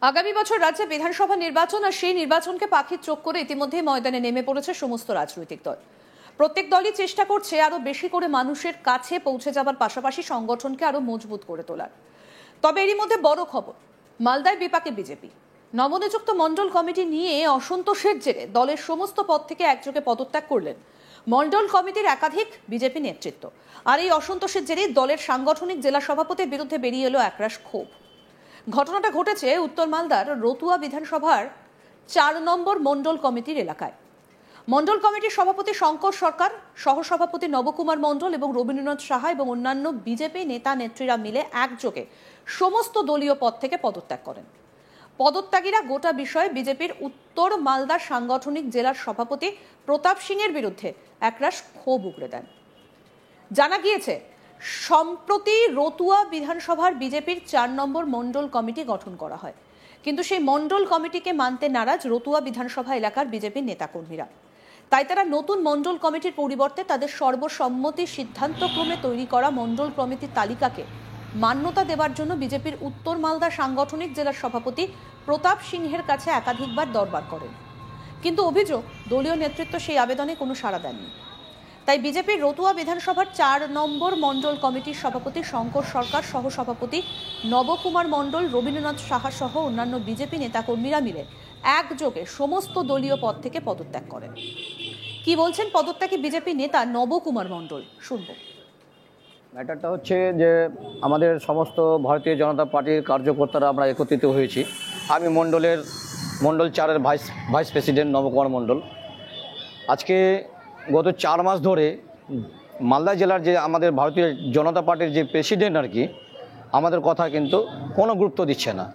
আগামী বছর রাজ্যে বিধানসভা নির্বাচন আর সেই নির্বাচনকে পাখির চোখ করে ইতিমধ্যেই ময়দানে নেমে পড়েছে সমস্ত রাজনৈতিক দল। প্রত্যেক দলই চেষ্টা করছে আরো বেশি করে মানুষের কাছে পৌঁছে যাবার পাশাপাশি সংগঠনকে আরো মজবুত করে তোলার। তবে এরই মধ্যে বড় খবর, মালদায় বিপাকে বিজেপি। নবনিযুক্ত মণ্ডল কমিটি নিয়ে অসন্তোষের জেরে দলের সমস্ত পদ থেকে একযোগে পদত্যাগ করলেন মণ্ডল কমিটির একাধিক বিজেপি নেতৃত্ব। আর এই অসন্তোষের জেরে দলের সাংগঠনিক জেলা সভাপতির বিরুদ্ধে বেরিয়ে এলো একরাশ ক্ষোভ। ঘটনাটা ঘটেছে উত্তর মালদার রতুয়া বিধানসভার ৪ নম্বর মণ্ডল কমিটির এলাকায়। মণ্ডল কমিটির সভাপতি শঙ্কর সরকার, সহসভাপতি নবকুমার মণ্ডল এবং রবীন্দ্রনাথ সাহা এবং অন্যান্য বিজেপি নেতা নেত্রীরা মিলে একযোগে সমস্ত দলীয় পদ থেকে পদত্যাগ করেন। পদত্যাগীরা গোটা বিষয়ে বিজেপির উত্তর মালদার সাংগঠনিক জেলার সভাপতি প্রতাপ সিং এর বিরুদ্ধে একরাশ ক্ষোভ উগড়ে দেন। জানা গিয়েছে, সম্প্রতি রতুয়া বিধানসভার বিজেপির ৪ নম্বর মণ্ডল কমিটি গঠন করা হয়, কিন্তু সেই মণ্ডল কমিটিকে মানতে নারাজ রতুয়া বিধানসভা এলাকার বিজেপির নেতাকর্মীরা। তাই তারা নতুন মণ্ডল কমিটির পরিবর্তে তাদের সর্বসম্মতি সিদ্ধান্তক্রমে তৈরি করা মণ্ডল কমিটির তালিকাকে মান্যতা দেওয়ার জন্য বিজেপির উত্তর মালদা সাংগঠনিক জেলার সভাপতি প্রতাপ সিংহের কাছে একাধিকবার দরবার করেন, কিন্তু অভিযোগ দলীয় নেতৃত্ব সেই আবেদনে কোনো সাড়া দেননি। তাই বিজেপির রতুয়া বিধানসভার ৪ নম্বর মণ্ডল কমিটির সভাপতি শঙ্কর সরকার, সহসভাপতি নবকুমার মণ্ডল, রবীন্দ্রনাথ সাহা সহ অন্যান্য বিজেপি নেতাকর্মীরা মিলে একযোগে সমস্ত দলীয় পদ থেকে পদত্যাগ করেন। কি বলছেন পদত্যাগী বিজেপি নেতা নবকুমার মণ্ডল, শুনবো। ম্যাটারটা হচ্ছে যে আমাদের সমস্ত ভারতীয় জনতা পার্টির কার্যকর্তারা আমরা একত্রিত হয়েছি। আমি মণ্ডল 4-এর ভাইস প্রেসিডেন্ট নবকুমার মণ্ডল। আজকে গত 4 মাস ধরে মালদা জেলার যে আমাদের ভারতীয় জনতা পার্টির যে প্রেসিডেন্ট আর কি, আমাদের কথা কিন্তু কোনো গুরুত্ব দিচ্ছে না।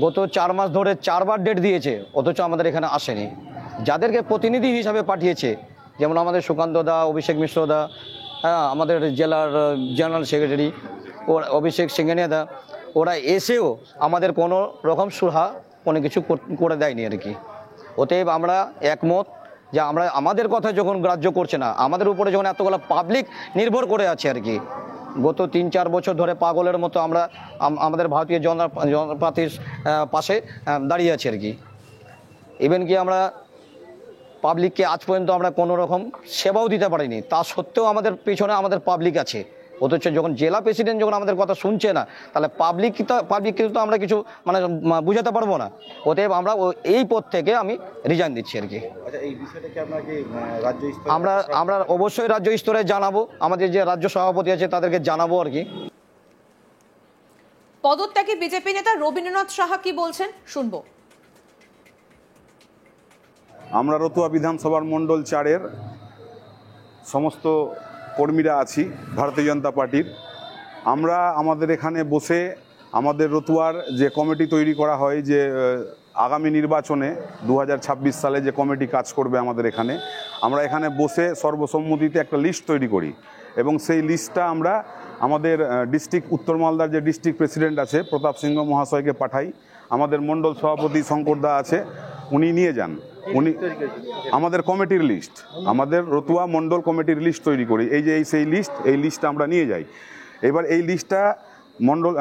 গত 4 মাস ধরে 4বার ডেট দিয়েছে, অথচ আমাদের এখানে আসেনি। যাদেরকে প্রতিনিধি হিসাবে পাঠিয়েছে, যেমন আমাদের সুকান্ত দা, অভিষেক মিশ্র দা, আমাদের জেলার জেনারেল সেক্রেটারি অভিষেক সিংহানিয়া দা, ওরা এসেও আমাদের কোনো রকম সুরাহা কোনো কিছু করে দেয়নি আর কি। অতএব আমরা একমত যে আমাদের কথা যখন গ্রাহ্য করছে না, আমাদের উপরে যখন এতগুলো পাবলিক নির্ভর করে আছে আর কি, গত 3-4 বছর ধরে পাগলের মতো আমরা আমাদের ভারতীয় জনতা পার্টির পাশে দাঁড়িয়ে আছি আর কি। ইভেন কি আমরা পাবলিককে আজ পর্যন্ত আমরা কোনো রকম সেবাও দিতে পারিনি, তা সত্ত্বেও আমাদের পিছনে আমাদের পাবলিক আছে। অথচ যখন জেলা প্রেসিডেন্ট যখন আমাদের কথা শুনছে না, তাহলে পাবলিককে তো আমরা কিছু মানে বুঝাতে পারবো না। অতএব আমরা এই পদ থেকে আমি রিজাইন দিচ্ছি আর কি। আমরা অবশ্যই রাজ্য স্তরে জানাবো, আমাদের যে রাজ্য সভাপতি আছে তাদেরকে জানাবো আর কি। পদত্যাগী বিজেপি নেতা রবীন্দ্রনাথ সাহা কি বলছেন, শুনবো। আমরা রতুয়া বিধানসভার মণ্ডল 4-এর সমস্ত কর্মীরা আছি ভারতীয় জনতা পার্টির। আমরা আমাদের এখানে বসে আমাদের রতুয়ার যে কমিটি তৈরি করা হয়, যে আগামী নির্বাচনে 2026 সালে যে কমিটি কাজ করবে আমাদের এখানে, আমরা এখানে বসে সর্বসম্মতিতে একটা লিস্ট তৈরি করি এবং সেই লিস্টটা আমরা আমাদের ডিস্ট্রিক্ট উত্তর মালদার যে ডিস্ট্রিক্ট প্রেসিডেন্ট আছে প্রতাপ সিংহ মহাশয়কে পাঠাই। আমাদের মণ্ডল সভাপতি শঙ্করদা আছে, উনি নিয়ে যান। উনি আমাদের কমিটির লিস্ট, আমাদের রতুয়া মণ্ডল কমিটির লিস্ট তৈরি করি। সেই লিস্ট আমরা নিয়ে যাই। এবার এই লিস্টটা মণ্ডল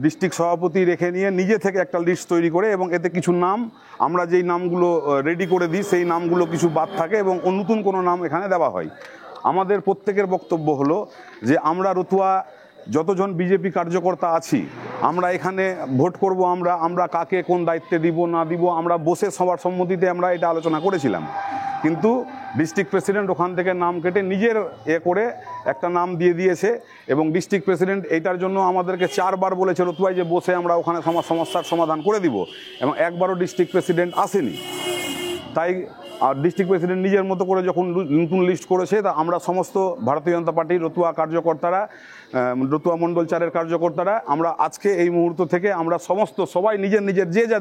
ডিস্ট্রিক্ট সভাপতি রেখে নিয়ে নিজে থেকে একটা লিস্ট তৈরি করে, এবং এতে কিছু নাম আমরা যেই নামগুলো রেডি করে দিই সেই নামগুলো কিছু বাদ থাকে এবং নতুন কোনো নাম এখানে দেওয়া হয়। আমাদের প্রত্যেকের বক্তব্য হলো যে আমরা রতুয়া যতজন বিজেপি কার্যকর্তা আছি, আমরা এখানে ভোট করব, আমরা কাকে কোন দায়িত্বে দিব না দিব আমরা বসে সবার সম্মতিতে আমরা এটা আলোচনা করেছিলাম। কিন্তু ডিস্ট্রিক্ট প্রেসিডেন্ট ওখান থেকে নাম কেটে নিজের করে একটা নাম দিয়ে দিয়েছে, এবং ডিস্ট্রিক্ট প্রেসিডেন্ট এইটার জন্য আমাদেরকে 4বার বলেছে রতুয়ায় যে বসে আমরা ওখানে সমস্যার সমাধান করে দিব, এবং একবারও ডিস্ট্রিক্ট প্রেসিডেন্ট আসেনি। তাই ডিস্ট্রিক্ট প্রেসিডেন্ট নিজের মতো করে যখন নতুন লিস্ট করেছে, তা আমরা সমস্ত ভারতীয় জনতা পার্টির রতুয়া কার্যকর্তারা, রতুয়া মণ্ডল 4-এর কার্যকর্তারা, আমরা আজকে এই মুহূর্ত থেকে আমরা সবাই নিজের যে যা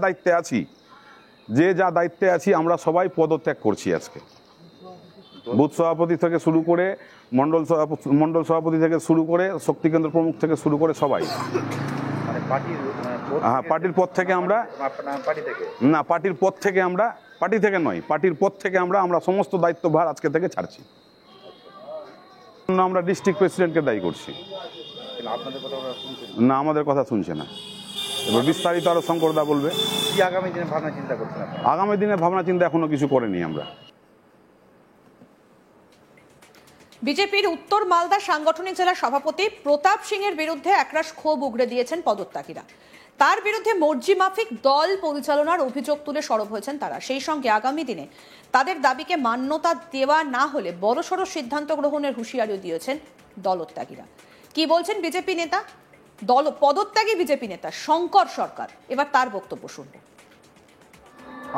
দায়িত্বে আছি আমরা সবাই পদত্যাগ করছি আজকে। বুথ সভাপতি থেকে শুরু করে মণ্ডল সভাপতি থেকে শুরু করে শক্তিকেন্দ্র প্রমুখ থেকে শুরু করে সবাই। হ্যাঁ, পার্টির পদ থেকে আমরা না, পার্টির পদ থেকে আমরা পার্টি থেকে নয়, পার্টির পদ থেকে আমরা সমস্ত দায়িত্বভার আজকে থেকে ছাড়ছি। আমরা ডিস্ট্রিক্ট প্রেসিডেন্টকে দায়ী করছি না, আমাদের কথা শুনছে না। এবার বিস্তারিত আরও শঙ্করদা বলবে। কি আগামী দিনে ভাবনা চিন্তা করছেন আপনারা? আগামী দিনে ভাবনা চিন্তা এখনো কিছু করেনি আমরা। বিজেপির উত্তর মালদা সাংগঠনিক জেলা সভাপতি প্রতাপ সিংয়ের বিরুদ্ধে একরাশ ক্ষোভ উগরে দিয়েছেন পদত্যাগীরা। তার বিরুদ্ধে মর্জি মাফিক দল পরিচালনার অভিযোগ তুলে সরব হয়েছেন তারা। সেই সঙ্গে আগামী দিনে তাদের দাবিকে মান্যতা দেওয়া না হলে বড়সড় সিদ্ধান্ত গ্রহণের হুঁশিয়ারিও দিয়েছেন দলত্যাগীরা। কি বলছেন বিজেপি নেতা, পদত্যাগী বিজেপি নেতা শঙ্কর সরকার, এবার তার বক্তব্য শুনব।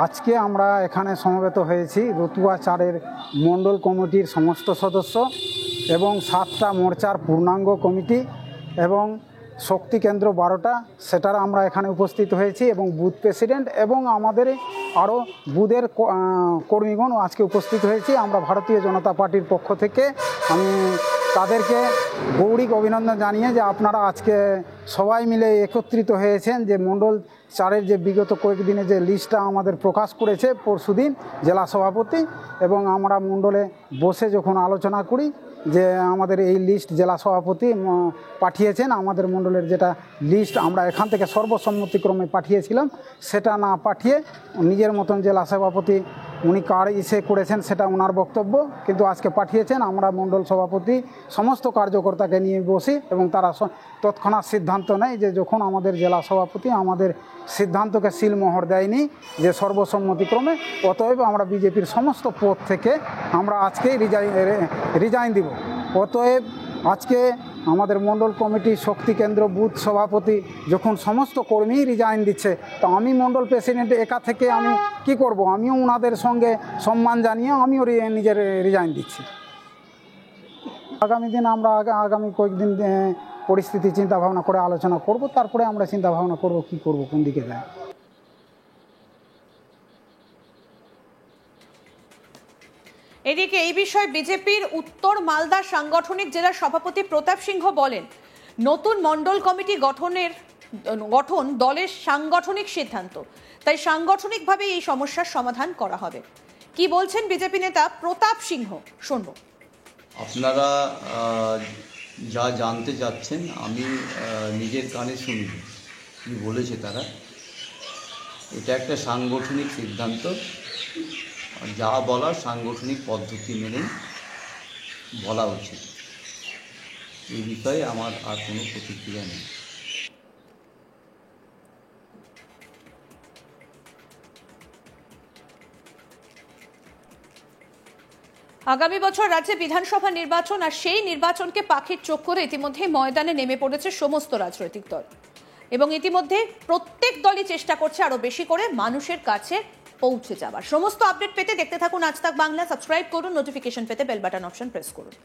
আজকে আমরা এখানে সমবেত হয়েছি রতুয়া 4-এর মণ্ডল কমিটির সমস্ত সদস্য এবং 7টা মোর্চার পূর্ণাঙ্গ কমিটি এবং শক্তি কেন্দ্র 12টা, সেটার আমরা এখানে উপস্থিত হয়েছি এবং বুথ প্রেসিডেন্ট এবং আমাদের আরও বুথের কর্মীগণ আজকে উপস্থিত হয়েছি। আমরা ভারতীয় জনতা পার্টির পক্ষ থেকে আমি তাদেরকে গৌরীক অভিনন্দন জানিয়ে যে আপনারা আজকে সবাই মিলে একত্রিত হয়েছেন, যে মণ্ডল 4-এর যে বিগত কয়েকদিনে যে লিস্টটা আমাদের প্রকাশ করেছে পরশুদিন জেলা সভাপতি, এবং আমরা মণ্ডলে বসে যখন আলোচনা করি যে আমাদের এই লিস্ট জেলা সভাপতি পাঠিয়েছেন, আমাদের মণ্ডলের যেটা লিস্ট আমরা এখান থেকে সর্বসম্মতিক্রমে পাঠিয়েছিলাম সেটা না পাঠিয়ে নিজের মতন জেলা সভাপতি উনি কার ইসে করেছেন সেটা ওনার বক্তব্য, কিন্তু আজকে পাঠিয়েছেন। আমরা মণ্ডল সভাপতি সমস্ত কার্যকর্তাকে নিয়ে বসি এবং তারা তৎক্ষণাৎ সিদ্ধান্ত নেয় যে যখন আমাদের জেলা সভাপতি আমাদের সিদ্ধান্তকে সিলমোহর দেয়নি যে সর্বসম্মতিক্রমে, অতএব আমরা বিজেপির সমস্ত পদ থেকে আমরা আজকেই রিজাইন দিব। অতএব আজকে আমাদের মণ্ডল কমিটি শক্তি কেন্দ্র বুথ সভাপতি যখন সমস্ত কর্মী রিজাইন দিচ্ছে, তো আমি মণ্ডল প্রেসিডেন্ট একা থেকে আমি কি করব? আমিও ওনাদের সঙ্গে সম্মান জানিয়ে আমিও নিজের রিজাইন দিচ্ছি। আগামী দিন আমরা আগামী কয়েকদিন পরিস্থিতি চিন্তা ভাবনা করে আলোচনা করব, তারপরে আমরা চিন্তা ভাবনা করব কি করব, কোন দিকে যায়। এদিকে এই বিষয়ে বিজেপির উত্তর মালদা সাংগঠনিক জেলা সভাপতি প্রতাপ সিংহ বলেন, নতুন মণ্ডল কমিটি গঠন দলের সাংগঠনিক সিদ্ধান্ত, তাই সাংগঠনিকভাবে এই সমস্যার সমাধান করা হবে। কি বলছেন বিজেপি নেতা প্রতাপ সিংহ, শুনব। আপনারা যা জানতে চাচ্ছেন আমি নিজের কানে শুনি কি বলেছে তারা। এটা একটা সাংগঠনিক সিদ্ধান্ত, যা বলার সাংগঠনিক পদ্ধতি মেনে বলা উচিত। এই বিষয়ে আমার আর কোনো প্রতিক্রিয়া নেই। আগামী বছর রাজ্যে বিধানসভা নির্বাচন, আর সেই নির্বাচনকে পাখির চোখ করে ইতিমধ্যে ময়দানে নেমে পড়েছে সমস্ত রাজনৈতিক দল, এবং ইতিমধ্যে প্রত্যেক দলই চেষ্টা করছে আরো বেশি করে মানুষের কাছে পৌঁছে যাবার। সমস্ত আপডেট পেতে দেখতে থাকুন আজ তাক বাংলা, সাবস্ক্রাইব করুন, নোটিফিকেশন পেতে বেল বাটন অপশন প্রেস করুন।